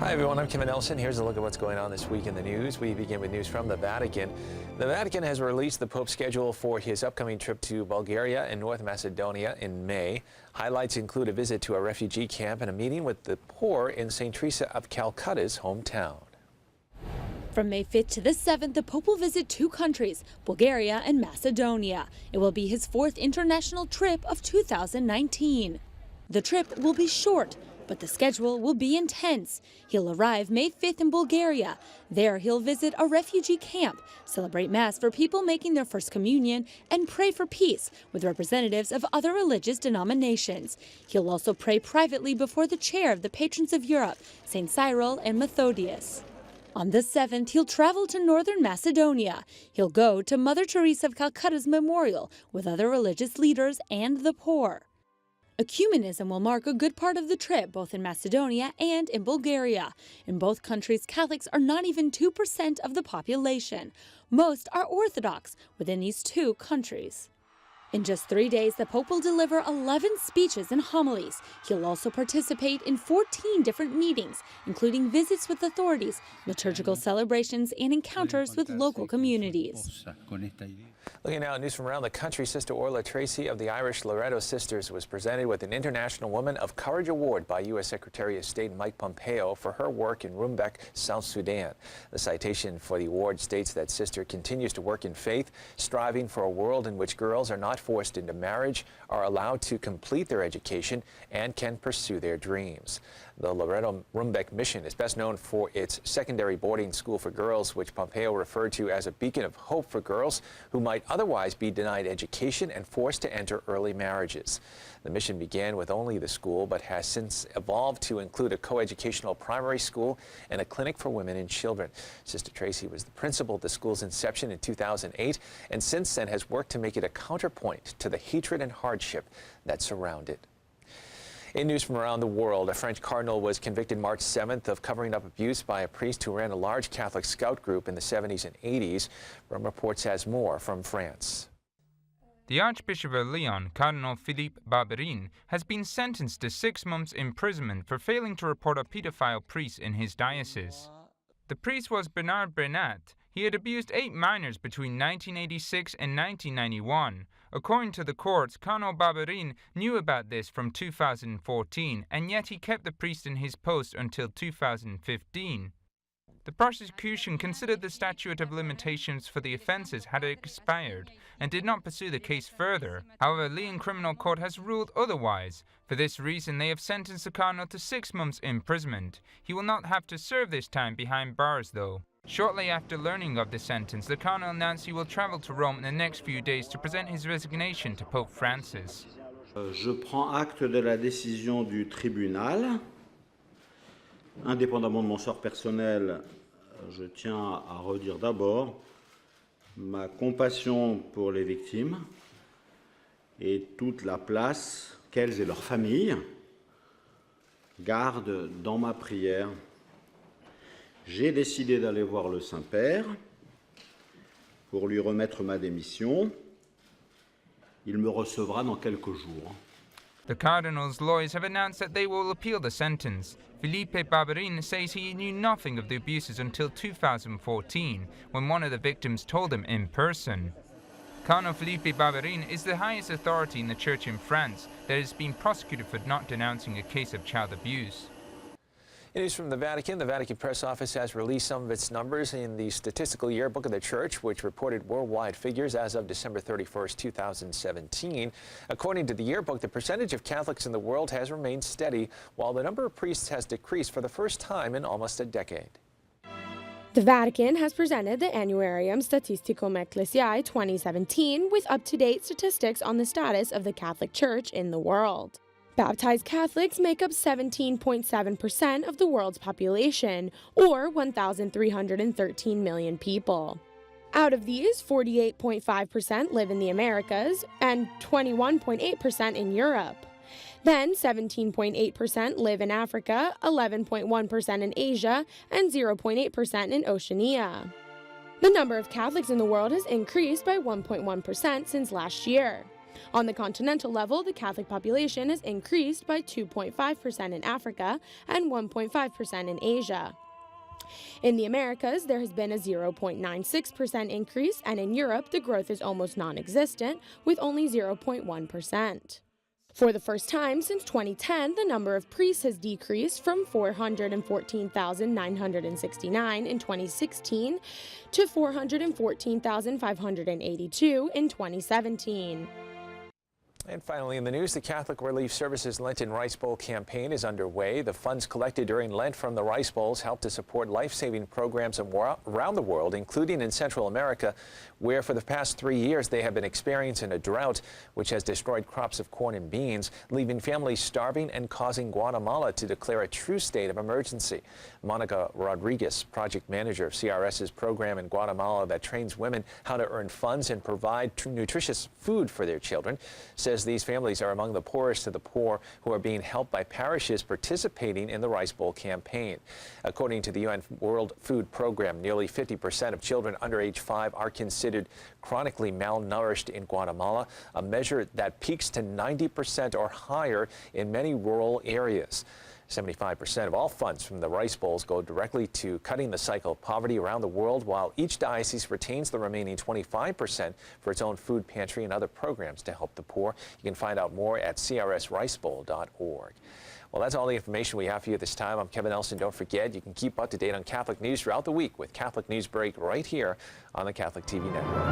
Hi everyone, I'm Kevin Nelson. Here's a look at what's going on this week in the news. We begin with news from the Vatican. The Vatican has released the Pope's schedule for his upcoming trip to Bulgaria and North Macedonia in May. Highlights include a visit to a refugee camp and a meeting with the poor in St. Treacy of Calcutta's hometown. From May 5th to the 7th, the Pope will visit two countries, Bulgaria and Macedonia. It will be his fourth international trip of 2019. The trip will be short, but the schedule will be intense. He'll arrive May 5th in Bulgaria. There he'll visit a refugee camp, celebrate Mass for people making their first communion, and pray for peace with representatives of other religious denominations. He'll also pray privately before the chair of the Patrons of Europe, St. Cyril and Methodius. On the 7th, he'll travel to northern Macedonia. He'll go to Mother Teresa of Calcutta's memorial with other religious leaders and the poor. Ecumenism will mark a good part of the trip, both in Macedonia and in Bulgaria. In both countries, Catholics are not even 2% of the population. Most are Orthodox within these two countries. In just 3 days, the Pope will deliver 11 speeches and homilies. He'll also participate in 14 different meetings, including visits with authorities, liturgical celebrations, and encounters with local communities. Looking now at news from around the country, Sister Orla Tracy of the Irish Loreto Sisters was presented with an International Woman of Courage Award by U.S. Secretary of State Mike Pompeo for her work in Rumbek, South Sudan. The citation for the award states that Sister continues to work in faith, striving for a world in which girls are not forced into marriage, are allowed to complete their education, and can pursue their dreams. The Loreto Rumbek mission is best known for its secondary boarding school for girls, which Pompeo referred to as a beacon of hope for girls who might otherwise be denied education and forced to enter early marriages. The mission began with only the school, but has since evolved to include a coeducational primary school and a clinic for women and children. Sister Tracy was the principal at the school's inception in 2008, and since then has worked to make it a counterpoint to the hatred and hardship that surround it. In news from around the world, a French Cardinal was convicted March 7th of covering up abuse by a priest who ran a large Catholic scout group in the 70s and 80s. Rum Reports has more from France. The Archbishop of Lyon, Cardinal Philippe Barbarin, has been sentenced to 6 months' imprisonment for failing to report a pedophile priest in his diocese. The priest was Bernard Bernat. He had abused 8 minors between 1986 and 1991. According to the courts, Cardinal Barbarin knew about this from 2014, and yet he kept the priest in his post until 2015. The prosecution considered the statute of limitations for the offences had expired and did not pursue the case further. However, Lyon Criminal Court has ruled otherwise. For this reason, they have sentenced the Cardinal to 6 months' imprisonment. He will not have to serve this time behind bars, though. Shortly after learning of the sentence, the Cardinal announced he will travel to Rome in the next few days to present his resignation to Pope Francis. Je prends acte de la décision du tribunal. Indépendamment de mon sort personnel, je tiens à redire d'abord ma compassion pour les victimes et toute la place qu'elles et leurs familles gardent dans ma prière. J'ai décidé d'aller voir le Saint-Père pour lui remettre ma démission. Il me recevra dans quelques jours. The Cardinal's lawyers have announced that they will appeal the sentence. Philippe Barbarin says he knew nothing of the abuses until 2014, when one of the victims told him in person. Cardinal Philippe Barbarin is the highest authority in the Church in France that has been prosecuted for not denouncing a case of child abuse. In news from the Vatican Press Office has released some of its numbers in the Statistical Yearbook of the Church, which reported worldwide figures as of December 31st, 2017. According to the yearbook, the percentage of Catholics in the world has remained steady, while the number of priests has decreased for the first time in almost a decade. The Vatican has presented the Annuarium Statisticum Ecclesiae 2017 with up-to-date statistics on the status of the Catholic Church in the world. Baptized Catholics make up 17.7% of the world's population, or 1,313 million people. Out of these, 48.5% live in the Americas and 21.8% in Europe. Then 17.8% live in Africa, 11.1% in Asia, and 0.8% in Oceania. The number of Catholics in the world has increased by 1.1% since last year. On the continental level, the Catholic population has increased by 2.5% in Africa and 1.5% in Asia. In the Americas, there has been a 0.96% increase, and in Europe, the growth is almost non-existent, with only 0.1%. For the first time since 2010, the number of priests has decreased from 414,969 in 2016 to 414,582 in 2017. And finally in the news, the Catholic Relief Service's Lenten Rice Bowl campaign is underway. The funds collected during Lent from the Rice Bowls help to support life-saving programs around the world, including in Central America, where for the past 3 years they have been experiencing a drought which has destroyed crops of corn and beans, leaving families starving and causing Guatemala to declare a true state of emergency. Monica Rodriguez, project manager of CRS's program in Guatemala that trains women how to earn funds and provide nutritious food for their children, says these families are among the poorest of the poor who are being helped by parishes participating in the Rice Bowl campaign. According to the UN World Food Program, nearly 50% of children under age 5 are considered chronically malnourished in Guatemala, a measure that peaks to 90% or higher in many rural areas. 75% of all funds from the Rice Bowls go directly to cutting the cycle of poverty around the world, while each diocese retains the remaining 25% for its own food pantry and other programs to help the poor. You can find out more at crsricebowl.org. Well, that's all the information we have for you this time. I'm Kevin Nelson. Don't forget, you can keep up to date on Catholic news throughout the week with Catholic Newsbreak right here on the Catholic TV network.